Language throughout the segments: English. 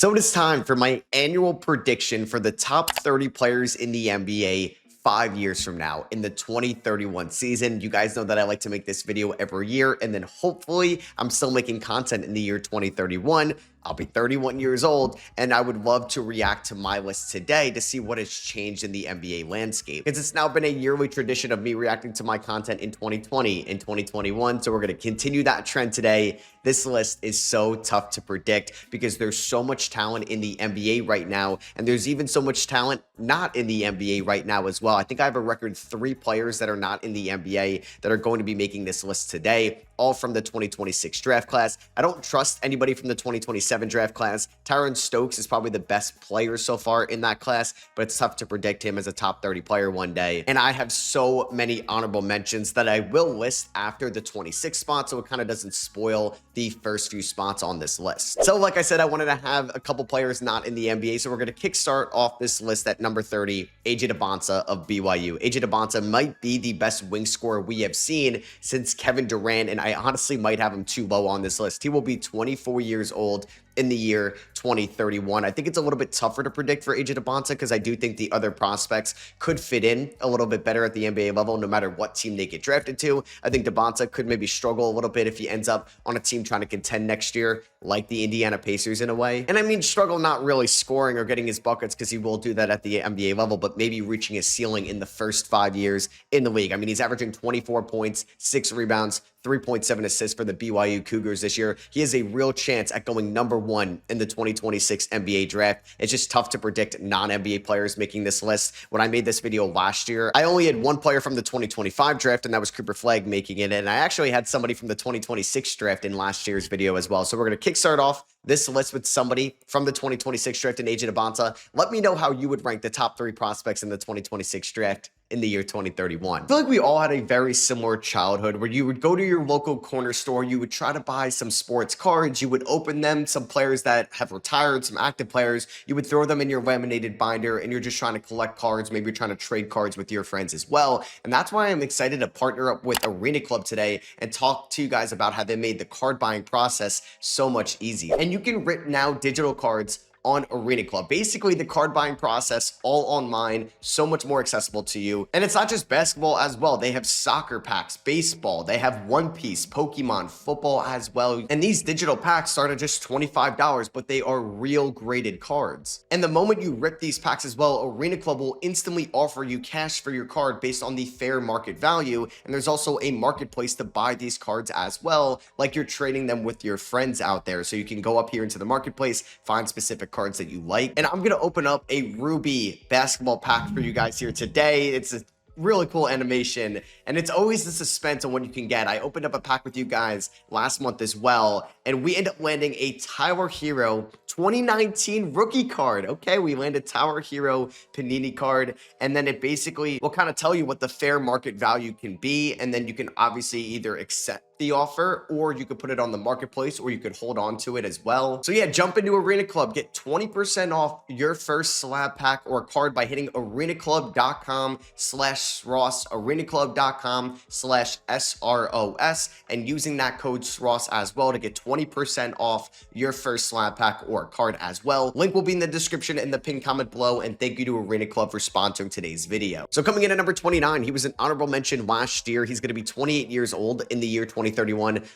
So it is time for my annual prediction for the top 30 players in the NBA 5 years from now in the 2031 season. You guys know that I like to make this video every year, and then hopefully I'm still making content in the year 2031. I'll be 31 years old, and I would love to react to my list today to see what has changed in the NBA landscape. Because it's now been a yearly tradition of me reacting to my content in 2020 and 2021, so we're going to continue that trend today. This list is so tough to predict because there's so much talent in the NBA right now, and there's even so much talent not in the NBA right now as well. I think I have a record 3 players that are not in the NBA that are going to be making this list today, all from the 2026 draft class. I don't trust anybody from the 2027 draft class. Tyron Stokes is probably the best player so far in that class, but it's tough to predict him as a top 30 player one day. And I have so many honorable mentions that I will list after the 26 spot, so it kind of doesn't spoil the first few spots on this list. So like I said, I wanted to have a couple players not in the NBA, so we're going to kickstart off this list at number 30, Dybantsa of BYU. Dybantsa might be the best wing scorer we have seen since Kevin Durant, and I honestly might have him too low on this list. He will be 24 years old in the year 2031. I think it's a little bit tougher to predict for Dybantsa because I do think the other prospects could fit in a little bit better at the NBA level no matter what team they get drafted to. I think Dybantsa could maybe struggle a little bit if he ends up on a team trying to contend next year, like the Indiana Pacers in a way. And I mean struggle not really scoring or getting his buckets because he will do that at the NBA level, but maybe reaching his ceiling in the first 5 years in the league. I mean, he's averaging 24 points, 6 rebounds, 3.7 assists for the BYU Cougars this year. He has a real chance at going number 1 in the 2026 NBA draft. It's just tough to predict non-NBA players making this list. When I made this video last year, I only had one player from the 2025 draft, and that was Flagg making it. And I actually had somebody from the 2026 draft in last year's video as well. So we're going to kickstart off this list with somebody from the 2026 draft in Dybantsa. Let me know how you would rank the top 3 prospects in the 2026 draft in the year 2031. I feel like we all had a very similar childhood where you would go to your local corner store, you would try to buy some sports cards, you would open them, some players that have retired, some active players, you would throw them in your laminated binder, and you're just trying to collect cards, maybe you're trying to trade cards with your friends as well. And that's why I'm excited to partner up with Arena Club today and talk to you guys about how they made the card buying process so much easier. And you can rip now digital cards on Arena Club. Basically, the card buying process all online, so much more accessible to you. And it's not just basketball as well. They have soccer packs, baseball, they have One Piece, Pokemon, football as well. And these digital packs start at just $25, but they are real graded cards. And the moment you rip these packs as well, Arena Club will instantly offer you cash for your card based on the fair market value. And there's also a marketplace to buy these cards as well, like you're trading them with your friends out there. So you can go up here into the marketplace, find specific cards that you like. And I'm going to open up a Ruby basketball pack for you guys here today. It's a really cool animation, and it's always the suspense on what you can get. I opened up a pack with you guys last month as well, and we end up landing a Tyler Hero 2019 rookie card. Okay, we landed Tyler Hero Panini card, and then it basically will kind of tell you what the fair market value can be, and then you can obviously either accept the offer, or you could put it on the marketplace, or you could hold on to it as well. So yeah, jump into Arena Club, get 20% off your first slab pack or card by hitting arenaclub.com/SROS, arenaclub.com/SROS, and using that code SROS as well to get 20% off your first slab pack or card as well. Link will be in the description and the pinned comment below, and thank you to Arena Club for sponsoring today's video. So coming in at number 29, he was an honorable mention last year. He's going to be 28 years old in the year 2031.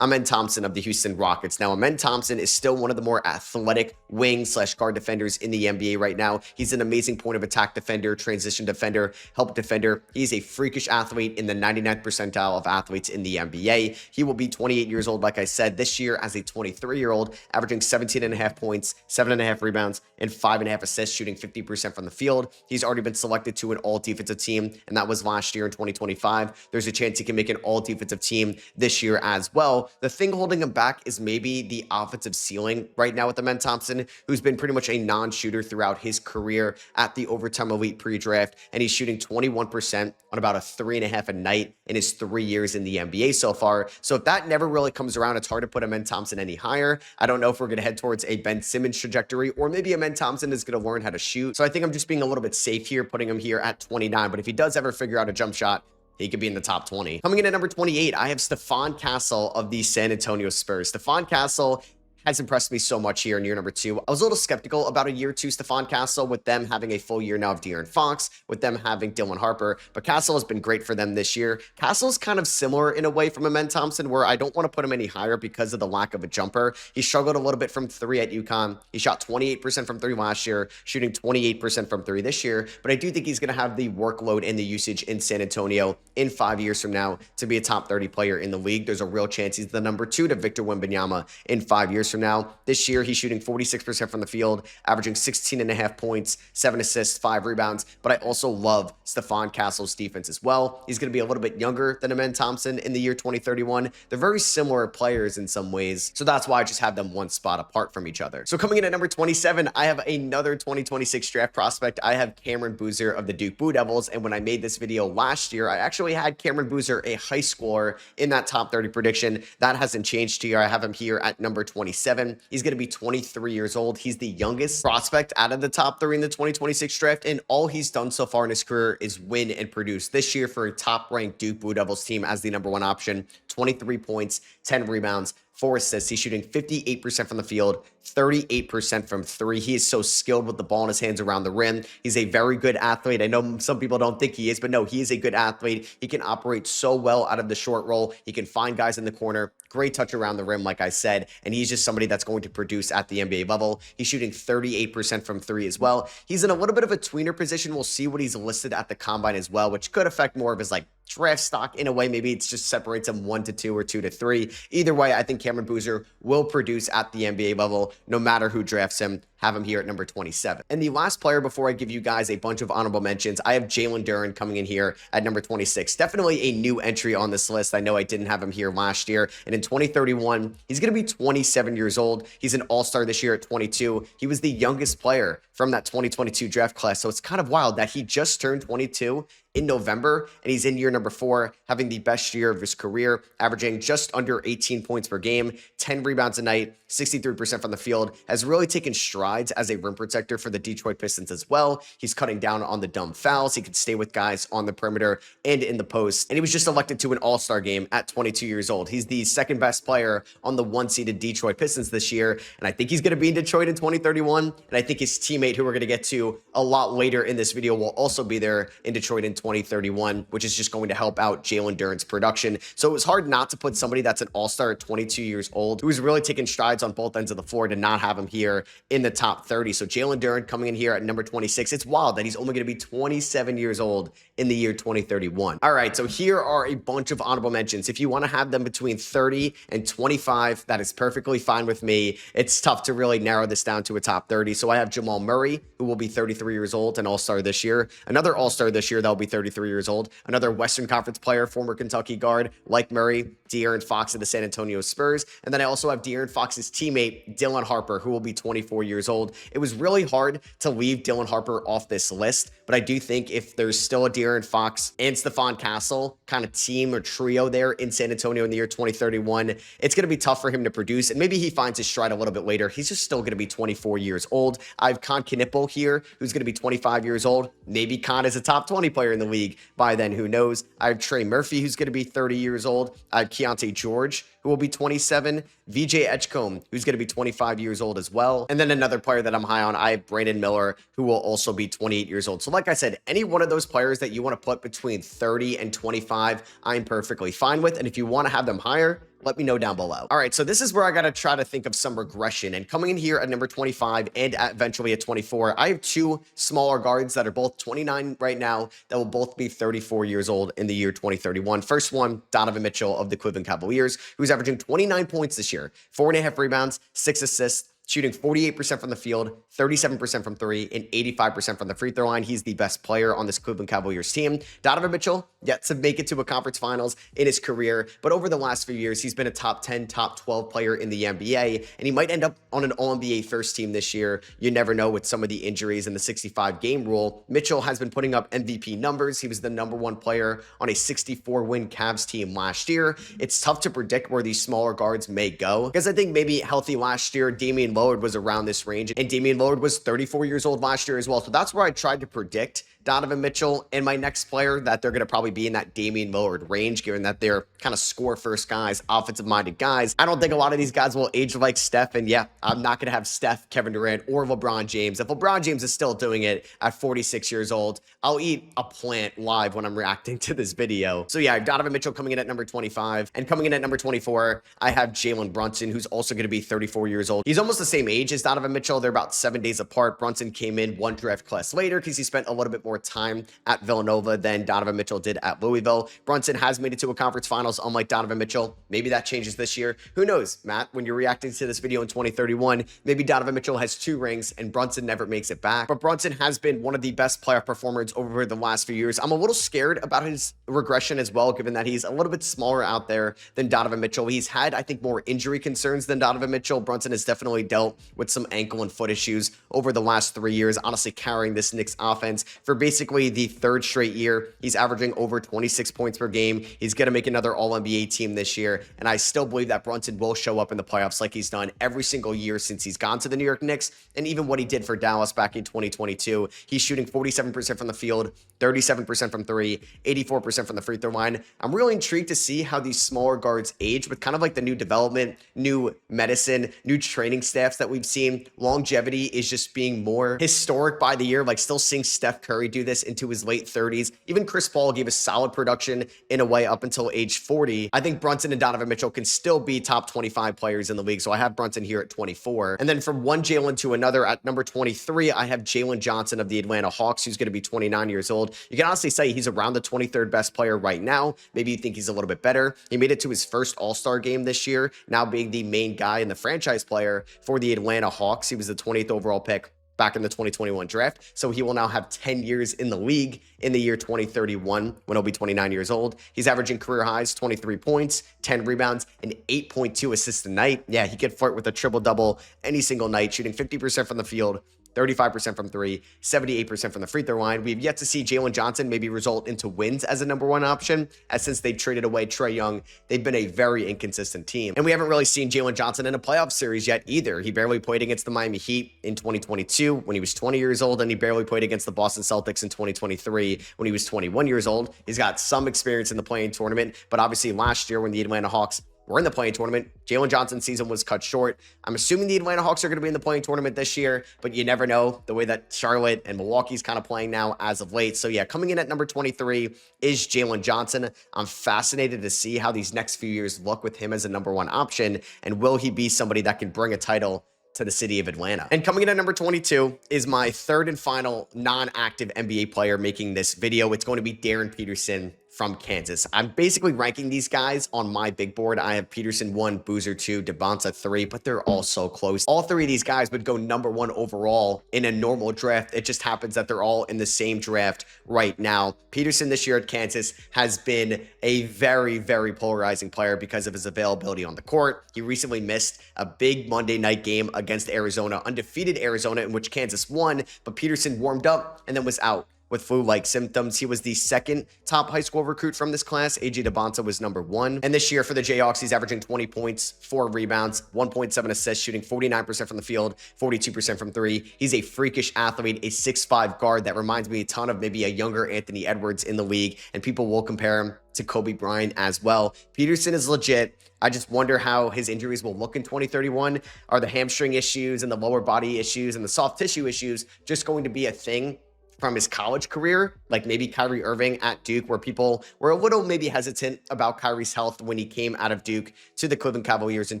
Amen Thompson of the Houston Rockets. Now, Amen Thompson is still one of the more athletic wing/guard defenders in the NBA right now. He's an amazing point of attack defender, transition defender, help defender. He's a freakish athlete in the 99th percentile of athletes in the NBA. He will be 28 years old, like I said, this year as a 23-year-old, averaging 17.5 points, 7.5 rebounds, and 5.5 assists, shooting 50% from the field. He's already been selected to an all-defensive team, and that was last year in 2025. There's a chance he can make an all-defensive team this year as well. The thing holding him back is maybe the offensive ceiling right now with Amen Thompson, who's been pretty much a non-shooter throughout his career at the Overtime Elite pre-draft, and he's shooting 21% on about a 3.5 a night in his 3 years in the NBA so far. So if that never really comes around, it's hard to put Amen Thompson any higher. I don't know if we're going to head towards a Ben Simmons trajectory, or maybe Amen Thompson is going to learn how to shoot. So I think I'm just being a little bit safe here, putting him here at 29. But if he does ever figure out a jump shot, he could be in the top 20. Coming in at number 28, I have Stephon Castle of the San Antonio Spurs. Stephon Castle has impressed me so much here in year number 2. I was a little skeptical about a year 2 Stephon Castle with them having a full year now of De'Aaron Fox, with them having Dylan Harper, but Castle has been great for them this year. Castle's kind of similar in a way from Amen Thompson, where I don't want to put him any higher because of the lack of a jumper. He struggled a little bit from 3 at UConn. He shot 28% from 3 last year, shooting 28% from 3 this year, but I do think he's going to have the workload and the usage in San Antonio in 5 years from now to be a top 30 player in the league. There's a real chance he's the number 2 to Victor Wembanyama in 5 years from now. This year, he's shooting 46% from the field, averaging 16.5 points, 7 assists, 5 rebounds. But I also love Stephon Castle's defense as well. He's going to be a little bit younger than Amen Thompson in the year 2031. They're very similar players in some ways, so that's why I just have them one spot apart from each other. So coming in at number 27, I have another 2026 draft prospect. I have Cameron Boozer of the Duke Blue Devils, and when I made this video last year, I actually had Cameron Boozer, a high schooler, in that top 30 prediction. That hasn't changed here. I have him here at number 27. He's going to be 23 years old. He's the youngest prospect out of the top 3 in the 2026 draft, and all he's done so far in his career is win and produce. This year for a top-ranked Duke Blue Devils team as the number 1 option, 23 points, 10 rebounds, 4 assists. He's shooting 58% from the field, 38% from 3. He is so skilled with the ball in his hands around the rim. He's a very good athlete. I know some people don't think he is, but no, he is a good athlete. He can operate so well out of the short roll. He can find guys in the corner. Great touch around the rim, like I said, and he's just somebody that's going to produce at the NBA level. He's shooting 38% from 3 as well. He's in a little bit of a tweener position. We'll see what he's listed at the combine as well, which could affect more of his draft stock in a way. Maybe it just separates him 1 to 2 or 2 to 3. Either way, I think Cameron Boozer will produce at the NBA level no matter who drafts him. Have him here at number 27. And the last player before I give you guys a bunch of honorable mentions, I have Jalen Duren coming in here at number 26. Definitely a new entry on this list. I know I didn't have him here last year. And in 2031, he's going to be 27 years old. He's an all-star this year at 22. He was the youngest player from that 2022 draft class. So it's kind of wild that he just turned 22 in November, and he's in year number 4, having the best year of his career, averaging just under 18 points per game, 10 rebounds a night, 63% from the field, has really taken strides as a rim protector for the Detroit Pistons as well. He's cutting down on the dumb fouls. He could stay with guys on the perimeter and in the post, and he was just elected to an all-star game at 22 years old. He's the second best player on the 1-seeded Detroit Pistons this year, and I think he's going to be in Detroit in 2031, and I think his teammate, who we're going to get to a lot later in this video, will also be there in Detroit in 2031, which is just going to help out Jalen Duren's production. So it was hard not to put somebody that's an all-star at 22 years old, who's really taking strides on both ends of the floor, to not have him here in the top 30. So Jalen Duren coming in here at number 26. It's wild that he's only going to be 27 years old in the year 2031. All right, so here are a bunch of honorable mentions. If you want to have them between 30 and 25, that is perfectly fine with me. It's tough to really narrow this down to a top 30. So I have Jamal Murray, who will be 33 years old, an all-star this year. Another all-star this year that will be 33 years old. Another Western Conference player, former Kentucky guard, like Murray, De'Aaron Fox of the San Antonio Spurs. And then I also have De'Aaron Fox's teammate, Dylan Harper, who will be 24 years old. It was really hard to leave Dylan Harper off this list, but I do think if there's still a De'Aaron Fox and Stephon Castle kind of team or trio there in San Antonio in the year 2031, it's going to be tough for him to produce, and maybe he finds his stride a little bit later. He's just still going to be 24 years old. I have Con Knipple here, who's going to be 25 years old. Maybe Con is a top 20 player in the league by then, who knows? I have Trey Murphy, who's going to be 30 years old. I have Keontae George, who will be 27, VJ Edgecombe, who's going to be 25 years old as well. And then another player that I'm high on, I have Brandon Miller, who will also be 28 years old. So like I said, any one of those players that you want to put between 30 and 25, I'm perfectly fine with. And if you want to have them higher, let me know down below. All right, so this is where I got to try to think of some regression. And coming in here at number 25 and eventually at 24, I have 2 smaller guards that are both 29 right now that will both be 34 years old in the year 2031. First one, Donovan Mitchell of the Cleveland Cavaliers, who's averaging 29 points this year, 4.5 rebounds, 6 assists, shooting 48% from the field, 37% from 3, and 85% from the free throw line. He's the best player on this Cleveland Cavaliers team. Donovan Mitchell yet to make it to a conference finals in his career, but over the last few years, he's been a top 10, top 12 player in the NBA, and he might end up on an All-NBA first team this year. You never know with some of the injuries and the 65-game rule. Mitchell has been putting up MVP numbers. He was the #1 player on a 64-win Cavs team last year. It's tough to predict where these smaller guards may go, because I think maybe healthy last year, Damian Lillard was around this range, and Damian Lillard was 34 years old last year as well. So that's where I tried to predict Donovan Mitchell, and my next player that they're going to probably be in that Damian Lillard range, given that they're kind of score-first guys, offensive-minded guys. I don't think a lot of these guys will age like Steph, and yeah, I'm not going to have Steph, Kevin Durant, or LeBron James. If LeBron James is still doing it at 46 years old, I'll eat a plant live when I'm reacting to this video. So yeah, I have Donovan Mitchell coming in at number 25, and coming in at number 24, I have Jalen Brunson, who's also going to be 34 years old. He's almost the same age as Donovan Mitchell. They're about 7 days apart. Brunson came in one draft class later because he spent a little bit more time at Villanova than Donovan Mitchell did at Louisville. Brunson has made it to a conference finals, unlike Donovan Mitchell. Maybe that changes this year. Who knows, Matt? When you're reacting to this video in 2031, maybe Donovan Mitchell has 2 rings and Brunson never makes it back. But Brunson has been one of the best playoff performers over the last few years. I'm a little scared about his regression as well, given that he's a little bit smaller out there than Donovan Mitchell. He's had, I think, more injury concerns than Donovan Mitchell. Brunson has definitely dealt with some ankle and foot issues over the last 3 years, honestly carrying this Knicks offense for basically the 3rd straight year. He's averaging over 26 points per game. He's going to make another All-NBA team this year, and I still believe that Brunson will show up in the playoffs like he's done every single year since he's gone to the New York Knicks, and even what he did for Dallas back in 2022. He's shooting 47% from the field, 37% from 3, 84% from the free throw line. I'm really intrigued to see how these smaller guards age with kind of like the new development, new medicine, new training staffs that we've seen. Longevity is just being more historic by the year, like still seeing Steph Curry do this into his late 30s. Even Chris Paul gave a solid production in a way up until age 40. I think Brunson and Donovan Mitchell can still be top 25 players in the league, so I have Brunson here at 24. And then from one Jalen to another, at number 23, I have Jalen Johnson of the Atlanta Hawks, who's going to be 29 years old. You can honestly say he's around the 23rd best player right now. Maybe you think he's a little bit better. He made it to his first All-Star game this year, now being the main guy and the franchise player for the Atlanta Hawks. He was the 20th overall pick back in the 2021 draft. So he will now have 10 years in the league in the year 2031 when he'll be 29 years old. He's averaging career highs, 23 points, 10 rebounds, and 8.2 assists a night. Yeah, he could flirt with a triple-double any single night, shooting 50% from the field, 35% from 3, 78% from the free throw line. We've yet to see Jalen Johnson maybe result into wins as a number 1 option, as since they traded away Trae Young, they've been a very inconsistent team. And we haven't really seen Jalen Johnson in a playoff series yet either. He barely played against the Miami Heat in 2022 when he was 20 years old, and he barely played against the Boston Celtics in 2023 when he was 21 years old. He's got some experience in the play-in tournament, but obviously last year when the Atlanta Hawks were in the play-in tournament, Jalen Johnson's season was cut short. I'm assuming the Atlanta Hawks are going to be in the play-in tournament this year, but you never know the way that Charlotte and Milwaukee's kind of playing now as of late. So yeah, coming in at number 23 is Jalen Johnson. I'm fascinated to see how these next few years look with him as a number 1 option, and will he be somebody that can bring a title to the city of Atlanta? And coming in at number 22 is my 3rd and final non-active NBA player making this video. It's going to be Darryn Peterson from Kansas. I'm basically ranking these guys on my big board. I have Peterson 1, Boozer 2, Dybantsa 3, but they're all so close. All 3 of these guys would go number 1 overall in a normal draft. It just happens that they're all in the same draft right now. Peterson this year at Kansas has been a very, very polarizing player because of his availability on the court. He recently missed a big Monday night game against Arizona, undefeated Arizona, in which Kansas won, but Peterson warmed up and then was out with flu-like symptoms. He was the 2nd top high school recruit from this class. AJ Dybantsa was number 1. And this year for the Jayhawks, he's averaging 20 points, 4 rebounds, 1.7 assists, shooting 49% from the field, 42% from 3. He's a freakish athlete, a 6'5 guard that reminds me a ton of maybe a younger Anthony Edwards in the league, and people will compare him to Kobe Bryant as well. Peterson is legit. I just wonder how his injuries will look in 2031. Are the hamstring issues and the lower body issues and the soft tissue issues just going to be a thing from his college career, like maybe Kyrie Irving at Duke, where people were a little maybe hesitant about Kyrie's health when he came out of Duke to the Cleveland Cavaliers in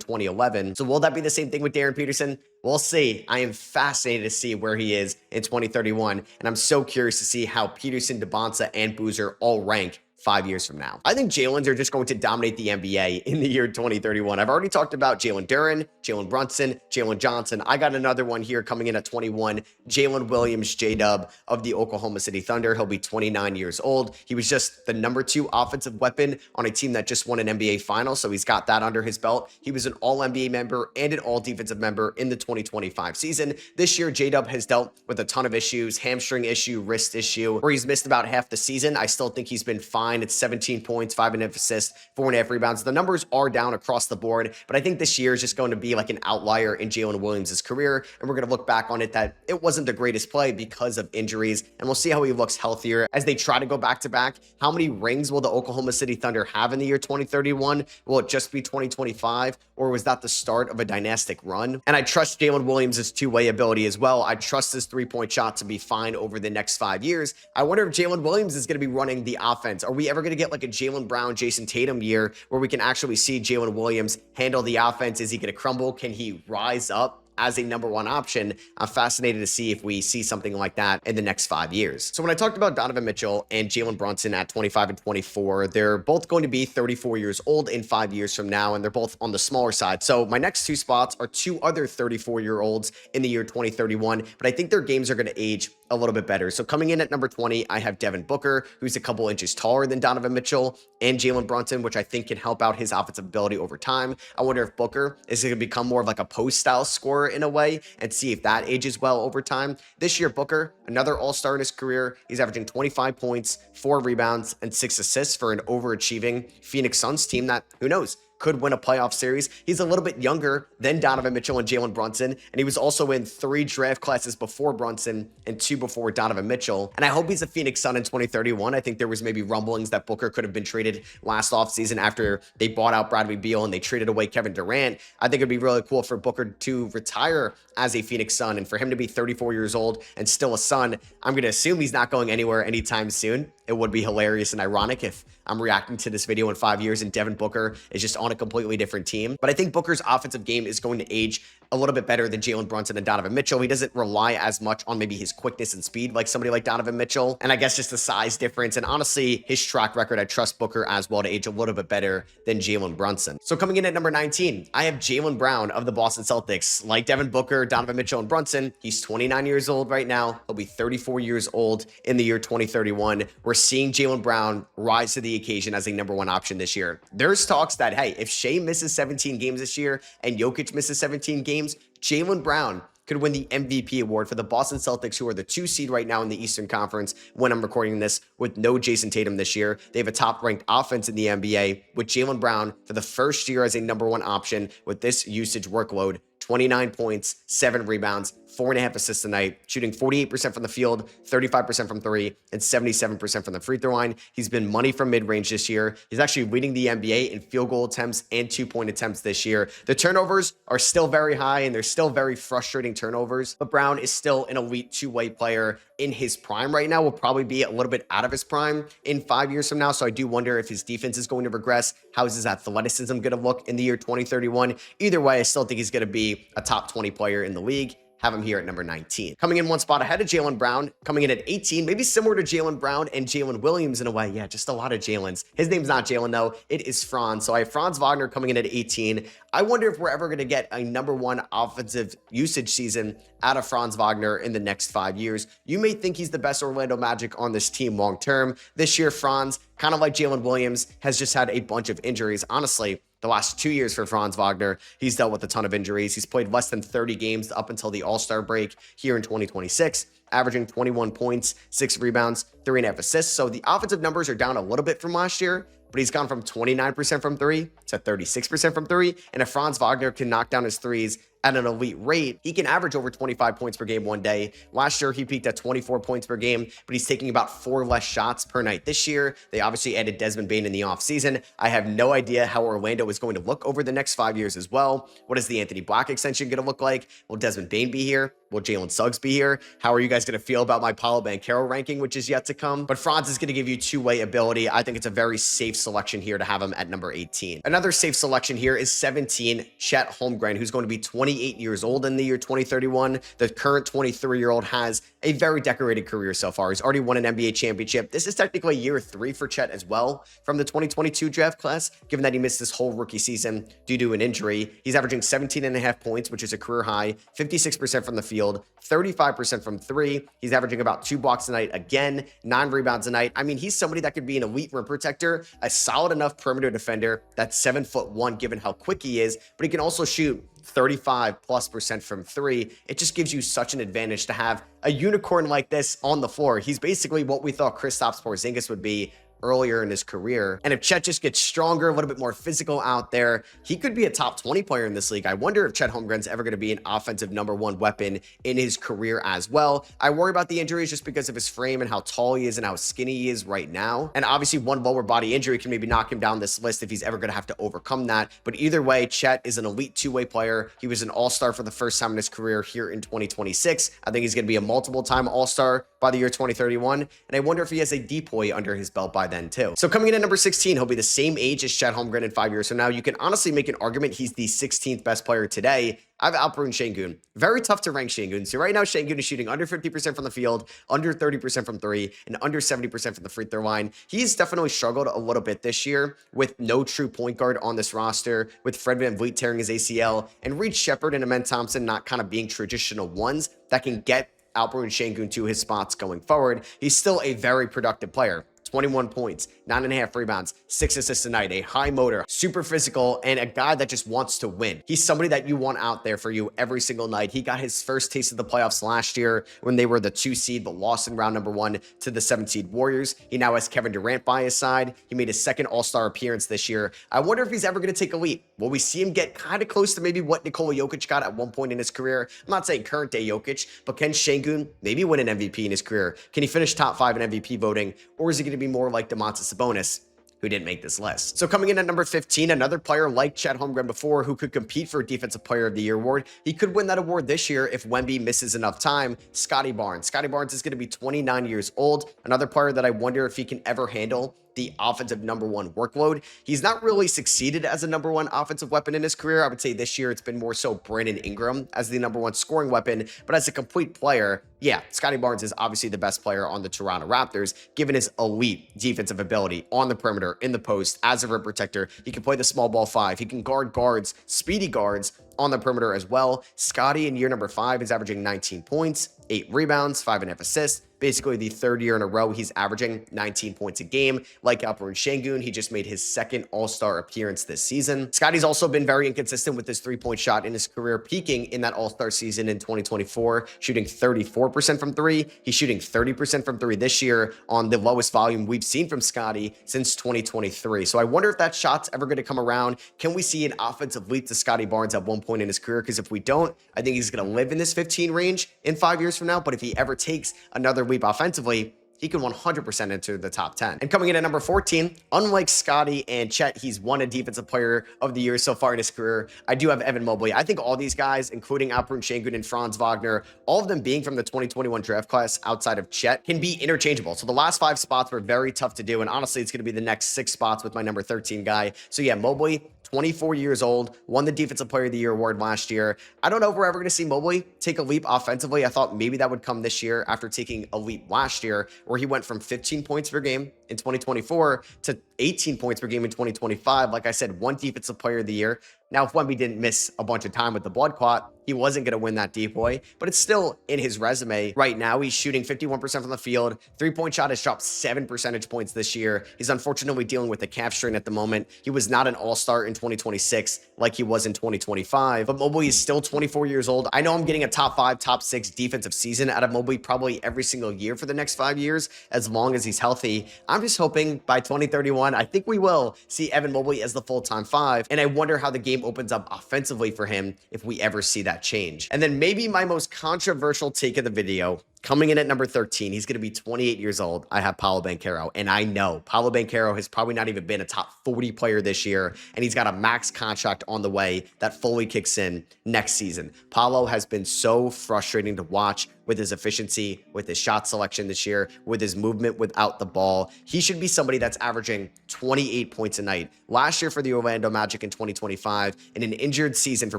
2011. So will that be the same thing with Darryn Peterson? We'll see. I am fascinated to see where he is in 2031, and I'm so curious to see how Peterson, Dybantsa, and Boozer all rank 5 years from now. I think Jalen's are just going to dominate the NBA in the year 2031. I've already talked about Jalen Duren, Jalen Brunson, Jalen Johnson. I got another one here coming in at 21, Jalen Williams, J-Dub of the Oklahoma City Thunder. He'll be 29 years old. He was just the number 2 offensive weapon on a team that just won an NBA final, so he's got that under his belt. He was an All-NBA member and an All-Defensive member in the 2025 season. This year, J-Dub has dealt with a ton of issues, hamstring issue, wrist issue, where he's missed about half the season. I still think he's been fine fine. It's 17 points, 5.5 assists, 4.5 rebounds. The numbers are down across the board, but I think this year is just going to be like an outlier in Jalen Williams' career, and we're going to look back on it that it wasn't the greatest play because of injuries, and we'll see how he looks healthier as they try to go back-to-back. How many rings will the Oklahoma City Thunder have in the year 2031? Will it just be 2025, or was that the start of a dynastic run? And I trust Jalen Williams' two-way ability as well. I trust his three-point shot to be fine over the next 5 years. I wonder if Jalen Williams is going to be running the offense. Are we ever going to get like a Jaylen Brown, Jayson Tatum year where we can actually see Jalen Williams handle the offense? Is he going to crumble? Can he rise up as a number one option? I'm fascinated to see if we see something like that in the next 5 years. So when I talked about Donovan Mitchell and Jalen Brunson at 25 and 24, they're both going to be 34 years old in 5 years from now, and they're both on the smaller side. So my next two spots are two other 34-year-olds in the year 2031, but I think their games are going to age a little bit better. So coming in at number 20, I have Devin Booker, who's a couple inches taller than Donovan Mitchell and Jalen Brunson, which I think can help out his offensive ability over time. I wonder if Booker is going to become more of like a post-style scorer in a way, and see if that ages well over time. This year, Booker, another all-star in his career. He's averaging 25 points, 4 rebounds, and 6 assists for an overachieving Phoenix Suns team that, who knows, could win a playoff series. He's a little bit younger than Donovan Mitchell and Jalen Brunson, and he was also in 3 draft classes before Brunson and 2 before Donovan Mitchell. And I hope he's a Phoenix Sun in 2031. I think there was maybe rumblings that Booker could have been traded last offseason after they bought out Bradley Beal and they traded away Kevin Durant. I think it'd be really cool for Booker to retire as a Phoenix Sun and for him to be 34 years old and still a Sun. I'm going to assume he's not going anywhere anytime soon. It would be hilarious and ironic if I'm reacting to this video in 5 years and Devin Booker is just on a completely different team. But I think Booker's offensive game is going to age a little bit better than Jalen Brunson and Donovan Mitchell. He doesn't rely as much on maybe his quickness and speed like somebody like Donovan Mitchell. And I guess just the size difference. And honestly, his track record, I trust Booker as well to age a little bit better than Jalen Brunson. So coming in at number 19, I have Jaylen Brown of the Boston Celtics. Like Devin Booker, Donovan Mitchell, and Brunson, he's 29 years old right now. He'll be 34 years old in the year 2031. We're seeing Jaylen Brown rise to the occasion as a number one option this year. There's talks that, hey, if Shai misses 17 games this year and Jokic misses 17 games, Jaylen Brown could win the MVP award for the Boston Celtics, who are the 2 seed right now in the Eastern Conference when I'm recording this, with no Jayson Tatum this year. They have a top-ranked offense in the NBA with Jaylen Brown for the first year as a number one option with this usage workload. 29 points, 7 rebounds, 4.5 assists a night, shooting 48% from the field, 35% from 3, and 77% from the free throw line. He's been money from mid-range this year. He's actually leading the NBA in field goal attempts and 2-point attempts this year. The turnovers are still very high, and they're still very frustrating turnovers, but Brown is still an elite two-way player in his prime right now. Will probably be a little bit out of his prime in 5 years from now, so I do wonder if his defense is going to regress. How is his athleticism going to look in the year 2031? Either way, I still think he's going to be a top 20 player in the league. Have him here at number 19. Coming in one spot ahead of Jaylen Brown, coming in at 18, maybe similar to Jalen Brown and Jalen Williams in a way. Yeah, just a lot of Jalen's. His name's not Jalen though, it is Franz. So I have Franz Wagner coming in at 18. I wonder if we're ever going to get a number one offensive usage season out of Franz Wagner in the next 5 years. You may think he's the best Orlando Magic on this team long term. This year, Franz, kind of like Jalen Williams, has just had a bunch of injuries. Honestly, the last 2 years for Franz Wagner, he's dealt with a ton of injuries. He's played less than 30 games up until the All-Star break here in 2026, averaging 21 points, 6 rebounds, 3.5 assists. So the offensive numbers are down a little bit from last year, but he's gone from 29% from 3 to 36% from 3. And if Franz Wagner can knock down his threes at an elite rate, he can average over 25 points per game one day. Last year, he peaked at 24 points per game, but he's taking about 4 less shots per night this year. They obviously added Desmond Bane in the offseason. I have no idea how Orlando is going to look over the next 5 years as well. What is the Anthony Black extension going to look like? Will Desmond Bane be here? Will Jalen Suggs be here? How are you guys going to feel about my Paolo Banchero ranking, which is yet to come? But Franz is going to give you two-way ability. I think it's a very safe selection here to have him at number 18. Another safe selection here is 17, Chet Holmgren, who's going to be 28 years old in the year 2031. The current 23-year-old has a very decorated career so far. He's already won an NBA championship. This is technically year 3 for Chet as well from the 2022 draft class, given that he missed this whole rookie season due to an injury. He's averaging 17.5 points, which is a career high, 56% from the field, 35% from 3. He's averaging about 2 blocks a night again, 9 rebounds a night. I mean, he's somebody that could be an elite rim protector, a solid enough perimeter defender that's 7'1", given how quick he is, but he can also shoot 35+% from 3. It just gives you such an advantage to have a unicorn like this on the floor. He's basically what we thought Kristaps Porzingis would be earlier in his career. And if Chet just gets stronger, a little bit more physical out there, he could be a top 20 player in this league. I wonder if Chet Holmgren's ever going to be an offensive #1 weapon in his career as well. I worry about the injuries just because of his frame and how tall he is and how skinny he is right now. And obviously one lower body injury can maybe knock him down this list if he's ever going to have to overcome that. But either way, Chet is an elite two-way player. He was an all-star for the first time in his career here in 2026. I think he's going to be a multiple-time all-star by the year 2031. And I wonder if he has a DPOY under his belt by then too. So coming in at number 16, he'll be the same age as Chet Holmgren in 5 years from now. You can honestly make an argument he's the 16th best player today. I have Alperen Sengun. Very tough to rank Sengun. So right now, Sengun is shooting under 50% from the field, under 30% from three, and under 70% from the free throw line. He's definitely struggled a little bit this year with no true point guard on this roster, with Fred VanVleet tearing his ACL, and Reed Shepherd and Amen Thompson not kind of being traditional ones that can get Alperen Sengun to his spots going forward. He's still a very productive player. 21 points, 9.5 rebounds, 6 assists a night, a high motor, super physical, and a guy that just wants to win. He's somebody that you want out there for you every single night. He got his first taste of the playoffs last year when they were the 2 seed, but lost in round number 1 to the 7 seed Warriors. He now has Kevin Durant by his side. He made his second All-Star appearance this year. I wonder if he's ever going to take a leap. Will we see him get kind of close to maybe what Nikola Jokic got at one point in his career? I'm not saying current day Jokic, but can Sengun maybe win an MVP in his career? Can he finish top 5 in MVP voting? Or is he going to be more like Dybantsa Sabonis, who didn't make this list? So coming in at number 15, another player like Chet Holmgren before who could compete for a Defensive Player of the Year award. He could win that award this year if Wemby misses enough time. Scottie Barnes. Scottie Barnes is going to be 29 years old. Another player that I wonder if he can ever handle the offensive #1 workload. He's not really succeeded as a #1 offensive weapon in his career. I would say this year it's been more so Brandon Ingram as the #1 scoring weapon, but as a complete player, yeah, Scottie Barnes is obviously the best player on the Toronto Raptors, given his elite defensive ability on the perimeter, in the post, as a rim protector. He can play the small ball 5. He can guard guards, speedy guards on the perimeter as well. Scottie in year number 5 is averaging 19 points, 8 rebounds, 5.5 assists. Basically the third year in a row he's averaging 19 points a game. Like Alperen Sengun, he just made his second All-Star appearance this season. Scottie's also been very inconsistent with his three-point shot in his career, peaking in that All-Star season in 2024, shooting 34% from 3. He's shooting 30% from 3 this year on the lowest volume we've seen from Scottie since 2023. So I wonder if that shot's ever going to come around. Can we see an offensive leap to Scottie Barnes at one point in his career? Because if we don't, I think he's going to live in this 15 range in 5 years from now. But if he ever takes another leap offensively, he can 100% enter the top 10. And coming in at number 14, unlike Scottie and Chet, he's won a Defensive Player of the Year so far in his career. I do have Evan Mobley. I think all these guys, including Alperen Sengun and Franz Wagner, all of them being from the 2021 draft class outside of Chet, can be interchangeable. So the last 5 spots were very tough to do. And honestly, it's going to be the next 6 spots with my number 13 guy. So yeah, Mobley, 24 years old, won the Defensive Player of the Year award last year. I don't know if we're ever going to see Mobley take a leap offensively. I thought maybe that would come this year after taking a leap last year, where he went from 15 points per game in 2024 to 18 points per game in 2025. Like I said, 1 Defensive Player of the Year. Now, if Wemby didn't miss a bunch of time with the blood clot, he wasn't going to win that DPOY, but it's still in his resume. Right now, he's shooting 51% from the field. Three-point shot has dropped 7 percentage points this year. He's unfortunately dealing with a calf strain at the moment. He was not an all-star in 2026 like he was in 2025, but Mobley is still 24 years old. I know I'm getting a top 5, top 6 defensive season out of Mobley probably every single year for the next 5 years, as long as he's healthy. I'm just hoping by 2031, I think we will see Evan Mobley as the full-time 5, and I wonder how the game opens up offensively for him if we ever see that change. And then maybe my most controversial take of the video, coming in at number 13, he's going to be 28 years old. I have Paolo Banchero, and I know Paolo Banchero has probably not even been a top 40 player this year, and he's got a max contract on the way that fully kicks in next season. Paolo has been so frustrating to watch with his efficiency, with his shot selection this year, with his movement without the ball. He should be somebody that's averaging 28 points a night. Last year for the Orlando Magic in 2025, in an injured season for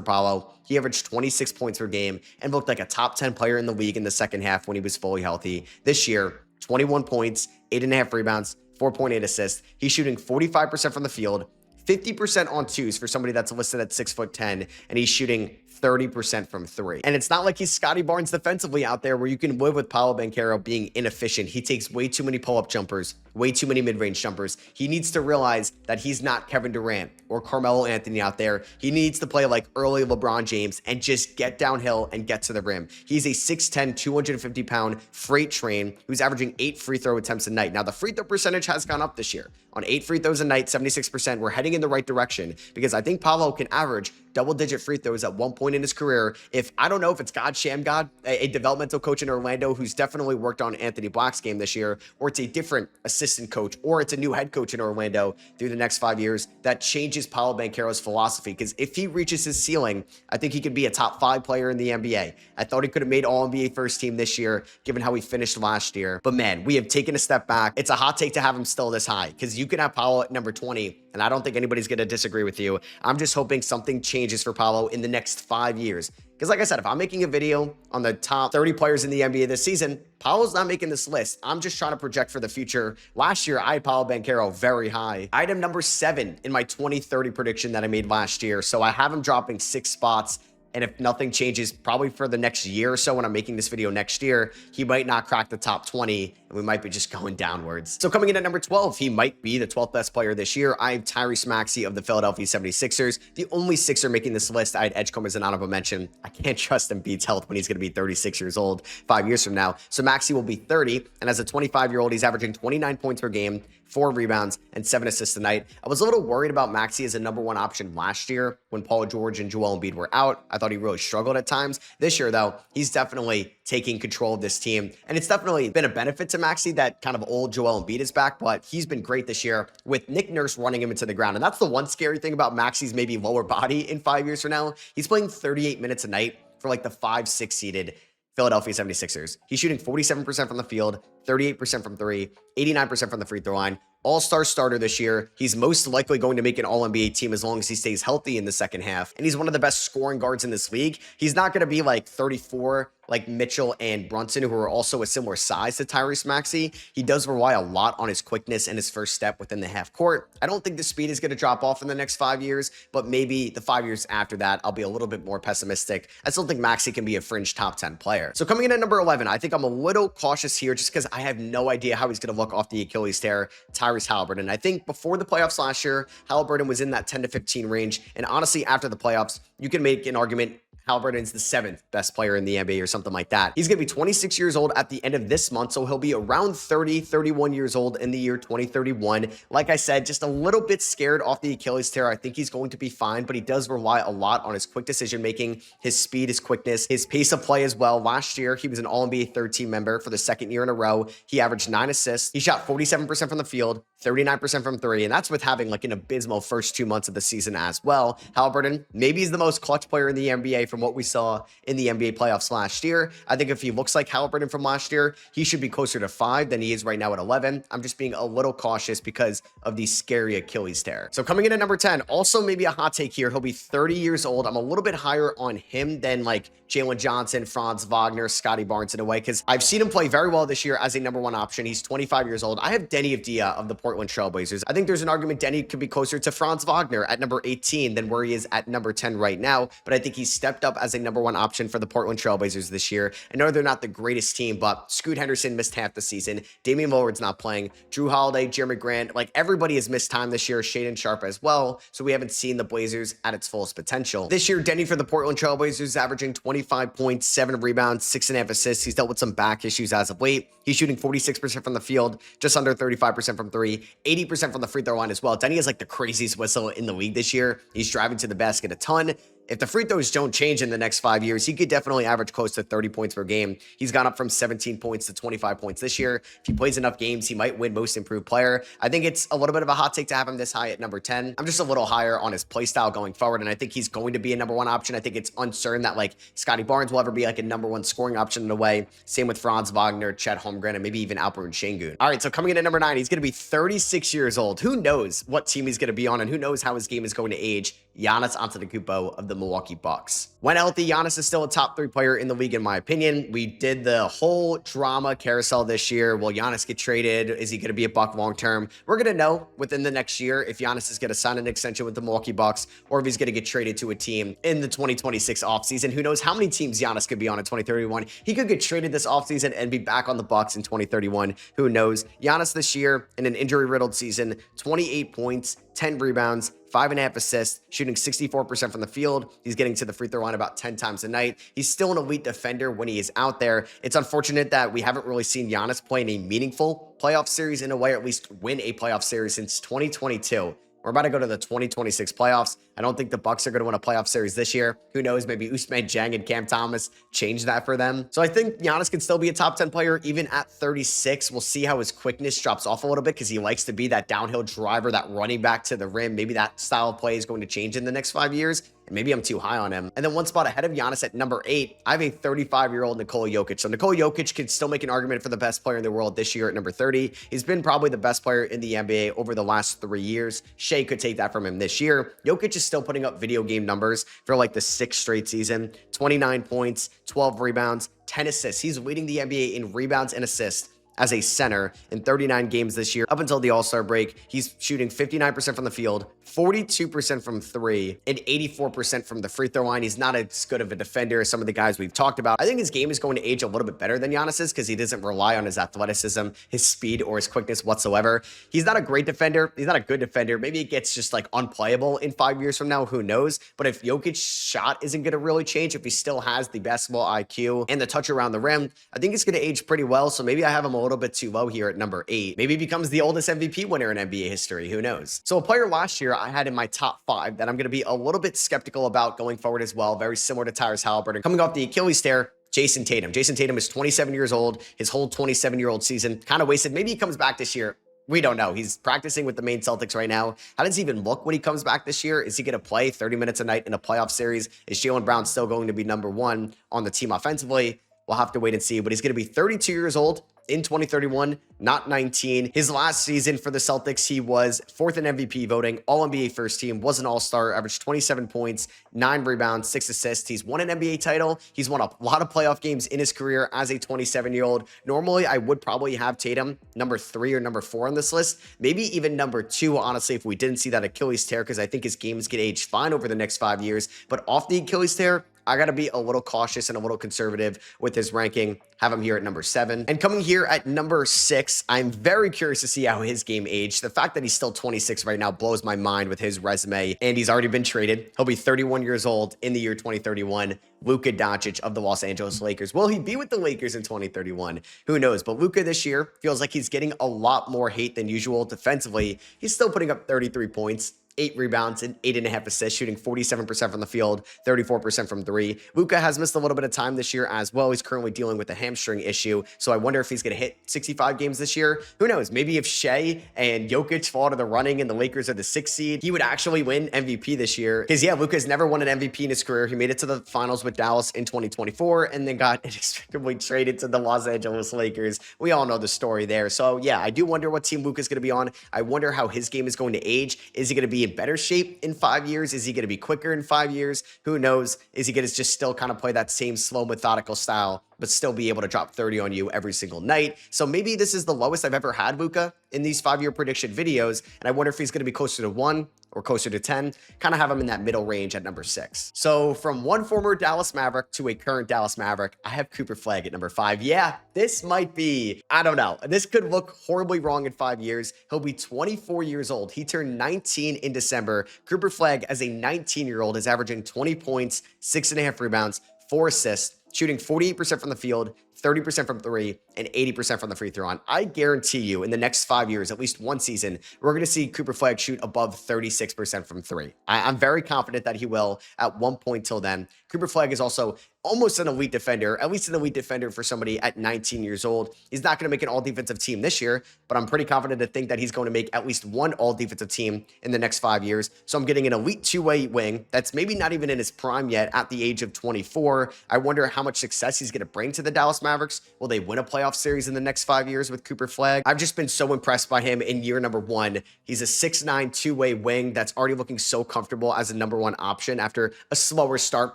Paolo, he averaged 26 points per game and looked like a top 10 player in the league in the second half when he was fully healthy. This year, 21 points, 8.5 rebounds, 4.8 assists. He's shooting 45% from the field, 50% on twos for somebody that's listed at 6'10", and he's shooting 30% from three. And it's not like he's Scottie Barnes defensively out there where you can live with Paolo Banchero being inefficient. He takes way too many pull-up jumpers, way too many mid-range jumpers. He needs to realize that he's not Kevin Durant or Carmelo Anthony out there. He needs to play like early LeBron James and just get downhill and get to the rim. He's a 6'10", 250-pound freight train who's averaging 8 free throw attempts a night. Now, the free throw percentage has gone up this year. On 8 free throws a night, 76%, we're heading in the right direction because I think Paolo can average double-digit free throws at one point in his career. If I don't know if it's God Shamgod, a developmental coach in Orlando who's definitely worked on Anthony Black's game this year, or it's a different assistant coach, or it's a new head coach in Orlando through the next 5 years that changes Paolo Banchero's philosophy. Because if he reaches his ceiling, I think he could be a top 5 player in the NBA. I thought he could have made All-NBA first team this year, given how he finished last year. But man, we have taken a step back. It's a hot take to have him still this high because you can have Paolo at number 20, and I don't think anybody's going to disagree with you. I'm just hoping something changes for Paolo in the next 5 years. Because like I said, if I'm making a video on the top 30 players in the NBA this season, Paolo's not making this list. I'm just trying to project for the future. Last year, I had Paolo Banchero very high. Item number 7 in my 2030 prediction that I made last year. So I have him dropping 6 spots. And if nothing changes, probably for the next year or so when I'm making this video next year, he might not crack the top 20 and we might be just going downwards. So coming in at number 12, he might be the 12th best player this year. I have Tyrese Maxey of the Philadelphia 76ers. The only Sixer making this list, I had Edgecombe as an honorable mention. I can't trust Embiid's health when he's going to be 36 years old 5 years from now. So Maxey will be 30. And as a 25-year-old, he's averaging 29 points per game, 4 rebounds, and 7 assists a night. I was a little worried about Maxey as a number 1 option last year when Paul George and Joel Embiid were out. I thought he really struggled at times. This year, though, he's definitely taking control of this team. And it's definitely been a benefit to Maxey that kind of old Joel Embiid is back, but he's been great this year with Nick Nurse running him into the ground. And that's the one scary thing about Maxey's maybe lower body in 5 years from now. He's playing 38 minutes a night for like the 5-6 seeded Philadelphia 76ers. He's shooting 47% from the field, 38% from 3, 89% from the free throw line. All-star starter this year. He's most likely going to make an All-NBA team as long as he stays healthy in the second half. And he's one of the best scoring guards in this league. He's not going to be like 34 like Mitchell and Brunson, who are also a similar size to Tyrese Maxey. He does rely a lot on his quickness and his first step within the half court. I don't think the speed is going to drop off in the next 5 years, but maybe the 5 years after that, I'll be a little bit more pessimistic. I still think Maxey can be a fringe top 10 player. So coming in at number 11, I think I'm a little cautious here just because I have no idea how he's going to look off the Achilles tear. Tyrese Haliburton. I think before the playoffs last year, Haliburton was in that 10 to 15 range. And honestly, after the playoffs, you can make an argument Haliburton's the 7th best player in the NBA or something like that. He's going to be 26 years old at the end of this month, so he'll be around 30, 31 years old in the year 2031. Like I said, just a little bit scared off the Achilles tear. I think he's going to be fine, but he does rely a lot on his quick decision-making, his speed, his quickness, his pace of play as well. Last year, he was an All-NBA third-team member for the 2nd year in a row. He averaged 9 assists. He shot 47% from the field, 39% from 3, and that's with having like an abysmal first 2 months of the season as well. Haliburton, maybe he's the most clutch player in the NBA from what we saw in the NBA playoffs last year. I think if he looks like Haliburton from last year, he should be closer to 5 than he is right now at 11. I'm just being a little cautious because of the scary Achilles tear. So coming in at number 10, also maybe a hot take here. He'll be 30 years old. I'm a little bit higher on him than like Jalen Johnson, Franz Wagner, Scottie Barnes in a way, because I've seen him play very well this year as a number 1 option. He's 25 years old. I have Deni Avdija of the Portland Trailblazers. I think there's an argument Deni could be closer to Franz Wagner at number 18 than where he is at number 10 right now, but I think he's stepped up as a number 1 option for the Portland Trailblazers this year. I know they're not the greatest team, but Scoot Henderson missed half the season. Damian Lillard's not playing. Drew Holiday, Jeremy Grant, like everybody has missed time this year. Shaedon Sharpe as well. So we haven't seen the Blazers at its fullest potential. This year, Deni for the Portland Trailblazers is averaging 25 points, 7 rebounds, 6.5 assists. He's dealt with some back issues as of late. He's shooting 46% from the field, just under 35% from 3, 80% from the free throw line as well. Deni is like the craziest whistle in the league this year. He's driving to the basket a ton. If the free throws don't change in the next 5 years, he could definitely average close to 30 points per game. He's gone up from 17 points to 25 points this year. If he plays enough games, he might win most improved player. I think it's a little bit of a hot take to have him this high at number 10. I'm just a little higher on his play style going forward, and I think he's going to be a number 1 option. I think it's uncertain that like Scottie Barnes will ever be like a number 1 scoring option in a way. Same with Franz Wagner, Chet Holmgren, and maybe even Alperen Sengun. All right, so coming in at number 9, he's going to be 36 years old. Who knows what team he's going to be on, and who knows how his game is going to age Giannis Antetokounmpo of the Milwaukee Bucks. When healthy, Giannis is still a top 3 player in the league, in my opinion. We did the whole drama carousel this year. Will Giannis get traded? Is he going to be a Buck long term? We're going to know within the next year if Giannis is going to sign an extension with the Milwaukee Bucks or if he's going to get traded to a team in the 2026 offseason. Who knows how many teams Giannis could be on in 2031? He could get traded this offseason and be back on the Bucks in 2031. Who knows? Giannis this year in an injury-riddled season, 28 points, 10 rebounds, 5.5 assists, shooting 64% from the field. He's getting to the free throw line about 10 times a night. He's still an elite defender when he is out there. It's unfortunate that we haven't really seen Giannis play in a meaningful playoff series in a way, or at least win a playoff series since 2022. We're about to go to the 2026 playoffs. I don't think the Bucks are going to win a playoff series this year. Who knows? Maybe Ousmane Dieng and Cam Thomas change that for them. So I think Giannis can still be a top 10 player even at 36. We'll see how his quickness drops off a little bit because he likes to be that downhill driver, that running back to the rim. Maybe that style of play is going to change in the next 5 years. And maybe I'm too high on him. And then one spot ahead of Giannis at number 8, I have a 35-year-old Nikola Jokic. So Nikola Jokic could still make an argument for the best player in the world this year at number 30. He's been probably the best player in the NBA over the last 3 years. Shai could take that from him this year. Jokic is still putting up video game numbers for like the 6th straight season. 29 points, 12 rebounds, 10 assists. He's leading the NBA in rebounds and assists as a center in 39 games this year. Up until the All-Star break, he's shooting 59% from the field, 42% from 3, and 84% from the free throw line. He's not as good of a defender as some of the guys we've talked about. I think his game is going to age a little bit better than Giannis's because he doesn't rely on his athleticism, his speed, or his quickness whatsoever. He's not a great defender. He's not a good defender. Maybe it gets just like unplayable in 5 years from now. Who knows? But if Jokic's shot isn't going to really change, if he still has the basketball IQ and the touch around the rim, I think it's going to age pretty well. So maybe I have him a little bit too low here at number 8. Maybe he becomes the oldest MVP winner in NBA history. Who knows? So a player last year I had in my top 5 that I'm going to be a little bit skeptical about going forward as well. Very similar to Tyrese Haliburton. Coming off the Achilles tear, Jayson Tatum. Jayson Tatum is 27 years old. His whole 27-year-old season kind of wasted. Maybe he comes back this year. We don't know. He's practicing with the main Celtics right now. How does he even look when he comes back this year? Is he going to play 30 minutes a night in a playoff series? Is Jaylen Brown still going to be number 1 on the team offensively? We'll have to wait and see, but he's going to be 32 years old in 2031, not 19. His last season for the Celtics, he was 4th in MVP voting, All-NBA first team, was an All-Star, averaged 27 points, 9 rebounds, 6 assists. He's won an NBA title. He's won a lot of playoff games in his career as a 27-year-old. Normally, I would probably have Tatum number 3 or number 4 on this list, maybe even number 2, honestly, if we didn't see that Achilles tear, because I think his game is going to age fine over the next 5 years. But off the Achilles tear, I got to be a little cautious and a little conservative with his ranking. Have him here at number 7. And coming here at number 6, I'm very curious to see how his game aged. The fact that he's still 26 right now blows my mind with his resume, and he's already been traded. He'll be 31 years old in the year 2031. Luka Doncic of the Los Angeles Lakers. Will he be with the Lakers in 2031? Who knows? But Luka this year feels like he's getting a lot more hate than usual defensively. He's still putting up 33 points. 8 rebounds and 8.5 assists, shooting 47% from the field, 34% from 3. Luka has missed a little bit of time this year as well. He's currently dealing with a hamstring issue, so I wonder if he's going to hit 65 games this year. Who knows? Maybe if Shai and Jokic fall to the running and the Lakers are the 6th seed, he would actually win MVP this year. Because, yeah, Luka's never won an MVP in his career. He made it to the finals with Dallas in 2024 and then got inexplicably traded to the Los Angeles Lakers. We all know the story there. So, yeah, I do wonder what team Luka's going to be on. I wonder how his game is going to age. Is he going to be in better shape in 5 years? Is he going to be quicker in 5 years? Who knows? Is he going to just still kind of play that same slow, methodical style, but still be able to drop 30 on you every single night? So maybe this is the lowest I've ever had Luka in these 5-year prediction videos, and I wonder if he's going to be closer to 1 or closer to 10, kind of have him in that middle range at number 6. So from one former Dallas Maverick to a current Dallas Maverick, I have Cooper Flagg at number 5. Yeah, this might be, I don't know. This could look horribly wrong in 5 years. He'll be 24 years old. He turned 19 in December. Cooper Flagg, as a 19-year-old, is averaging 20 points, 6.5 rebounds, 4 assists, shooting 48% from the field, 30% from 3, and 80% from the free throw line. I guarantee you in the next 5 years, at least one season, we're going to see Cooper Flagg shoot above 36% from 3. I'm very confident that he will at one point till then. Cooper Flagg is also almost an elite defender, at least an elite defender for somebody at 19 years old. He's not going to make an all-defensive team this year, but I'm pretty confident to think that he's going to make at least one all-defensive team in the next 5 years. So I'm getting an elite two-way wing that's maybe not even in his prime yet at the age of 24. I wonder how much success he's going to bring to the Dallas Mavericks. Will they win a playoff series in the next 5 years with Cooper Flagg? I've just been so impressed by him in year number one. He's a 6'9" two-way wing that's already looking so comfortable as a number one option after a slower start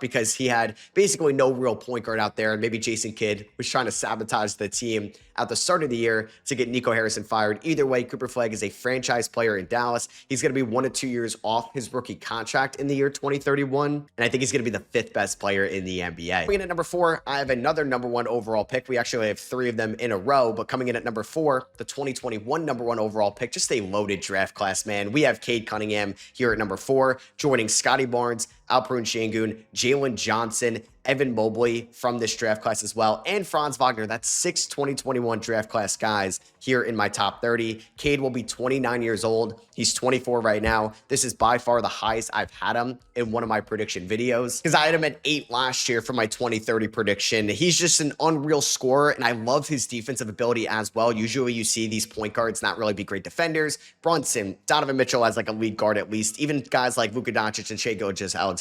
because he had basically no real point guard out there, and maybe Jason Kidd was trying to sabotage the team at the start of the year to get Nico Harrison fired. Either way, Cooper Flagg is a franchise player in Dallas. He's going to be 1 to 2 years off his rookie contract in the year 2031, and I think he's going to be the 5th best player in the NBA. Coming in at number 4, I have another number 1 overall pick. We actually have 3 of them in a row, but coming in at number 4, the 2021 number 1 overall pick, just a loaded draft class, man. We have Cade Cunningham here at number 4, joining Scottie Barnes, Alperen Sengun, Jalen Johnson, Evan Mobley from this draft class as well, and Franz Wagner. That's 6 2021 draft class guys here in my top 30. Cade will be 29 years old. He's 24 right now. This is by far the highest I've had him in one of my prediction videos because I had him at 8 last year for my 2030 prediction. He's just an unreal scorer, and I love his defensive ability as well. Usually you see these point guards not really be great defenders. Brunson, Donovan Mitchell as like a lead guard at least. Even guys like Luka Doncic and Shai Gilgeous-Alexander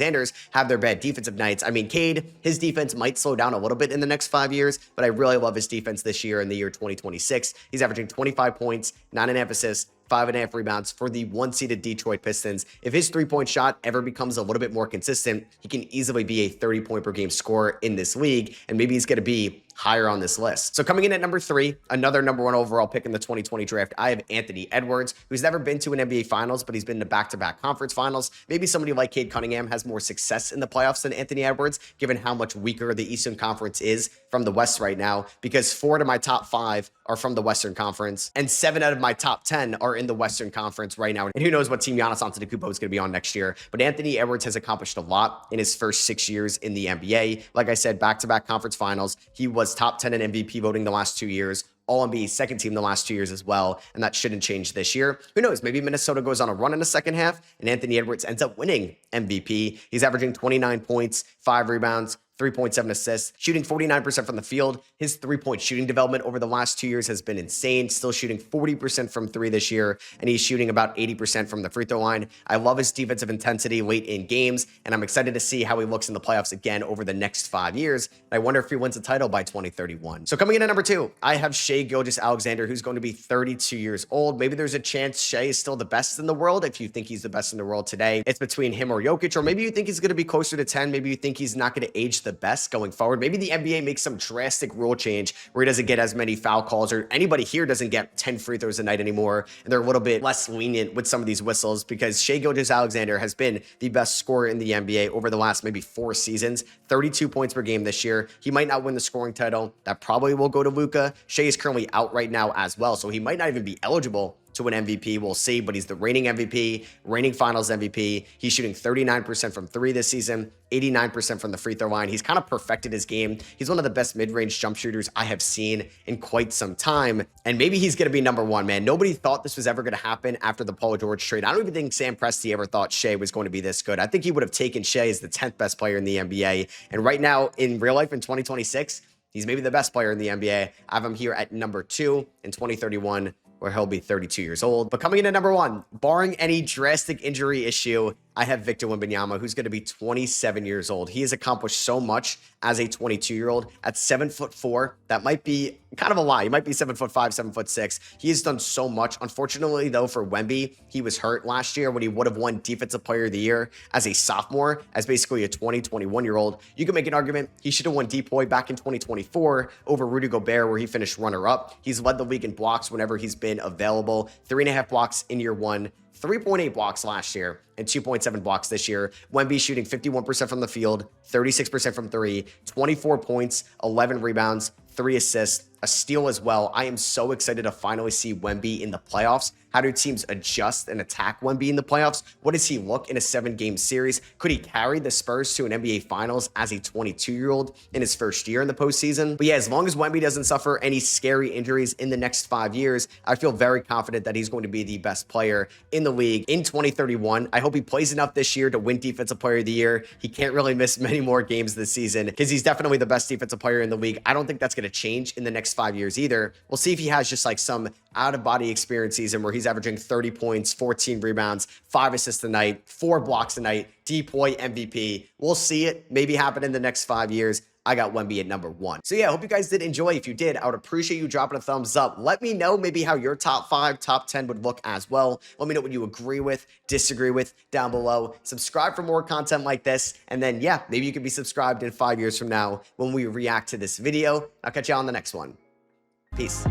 have their bad defensive nights. I mean, Cade, his defense might slow down a little bit in the next 5 years, but I really love his defense this year in the year 2026. He's averaging 25 points, 9.5 assists, 5.5 rebounds for the 1-seeded Detroit Pistons. If his three-point shot ever becomes a little bit more consistent, he can easily be a 30-point-per-game scorer in this league, and maybe he's going to be higher on this list. So coming in at number 3, another number 1 overall pick in the 2020 draft, I have Anthony Edwards, who's never been to an NBA Finals, but he's been to back-to-back conference finals. Maybe somebody like Cade Cunningham has more success in the playoffs than Anthony Edwards, given how much weaker the Eastern Conference is from the West right now, because 4 of my top 5 are from the Western Conference, and 7 out of my top 10 are in the Western Conference right now. And who knows what team Giannis Antetokounmpo is going to be on next year. But Anthony Edwards has accomplished a lot in his first 6 years in the NBA. Like I said, back-to-back conference finals. He was top 10 in MVP voting the last 2 years. All-NBA second team the last 2 years as well, and that shouldn't change this year. Who knows? Maybe Minnesota goes on a run in the second half, and Anthony Edwards ends up winning MVP. He's averaging 29 points, 5 rebounds, 3.7 assists, shooting 49% from the field. His three-point shooting development over the last 2 years has been insane, still shooting 40% from 3 this year, and he's shooting about 80% from the free throw line. I love his defensive intensity late in games, and I'm excited to see how he looks in the playoffs again over the next 5 years. I wonder if he wins a title by 2031. So coming in at number 2, I have Shai Gilgeous-Alexander, who's going to be 32 years old. Maybe there's a chance Shai is still the best in the world. If you think he's the best in the world today, it's between him or Jokic, or maybe you think he's going to be closer to 10. Maybe you think he's not going to age the best going forward. Maybe the NBA makes some drastic rule change where he doesn't get as many foul calls, or anybody here doesn't get 10 free throws a night anymore, and they're a little bit less lenient with some of these whistles, because Shai Gilgeous-Alexander has been the best scorer in the NBA over the last maybe 4 seasons, 32 points per game this year. He might not win the scoring title. That probably will go to Luka. Shai is currently out right now as well, so he might not even be eligible to an MVP. We'll see, but he's the reigning MVP, reigning finals MVP. He's shooting 39% from 3 this season, 89% from the free throw line. He's kind of perfected his game. He's one of the best mid-range jump shooters I have seen in quite some time, and maybe he's going to be number 1, man. Nobody thought this was ever going to happen after the Paul George trade. I don't even think Sam Presti ever thought Shai was going to be this good. I think he would have taken Shai as the 10th best player in the NBA, and right now, in real life in 2026, he's maybe the best player in the NBA. I have him here at number 2 in 2031, where he'll be 32 years old. But coming in at number 1, barring any drastic injury issue, I have Victor Wembanyama, who's going to be 27 years old. He has accomplished so much as a 22-year-old at 7'4". That might be kind of a lie. He might be 7'5", 7'6". He has done so much. Unfortunately, though, for Wemby, he was hurt last year when he would have won Defensive Player of the Year as a sophomore, as basically a 21-year-old. You can make an argument he should have won DPOY back in 2024 over Rudy Gobert, where he finished runner-up. He's led the league in blocks whenever he's been available. 3.5 blocks in year 1. 3.8 blocks last year and 2.7 blocks this year. Wemby shooting 51% from the field, 36% from 3, 24 points, 11 rebounds, 3 assists, a steal as well. I am so excited to finally see Wemby in the playoffs. How do teams adjust and attack Wemby in the playoffs? What does he look in a 7-game series? Could he carry the Spurs to an NBA Finals as a 22-year-old in his first year in the postseason? But yeah, as long as Wemby doesn't suffer any scary injuries in the next 5 years, I feel very confident that he's going to be the best player in the league in 2031. I hope he plays enough this year to win Defensive Player of the Year. He can't really miss many more games this season because he's definitely the best defensive player in the league. I don't think that's going to change in the next 5 years either. We'll see if he has just like some out-of-body experience season where he's averaging 30 points, 14 rebounds, 5 assists a night, 4 blocks a night, DPOY MVP. We'll see it maybe happen in the next 5 years. I got Wemby at number 1. So yeah, I hope you guys did enjoy. If you did, I would appreciate you dropping a thumbs up. Let me know maybe how your top 5, top 10 would look as well. Let me know what you agree with, disagree with down below. Subscribe for more content like this. And then yeah, maybe you can be subscribed in 5 years from now when we react to this video. I'll catch you on the next one. Peace.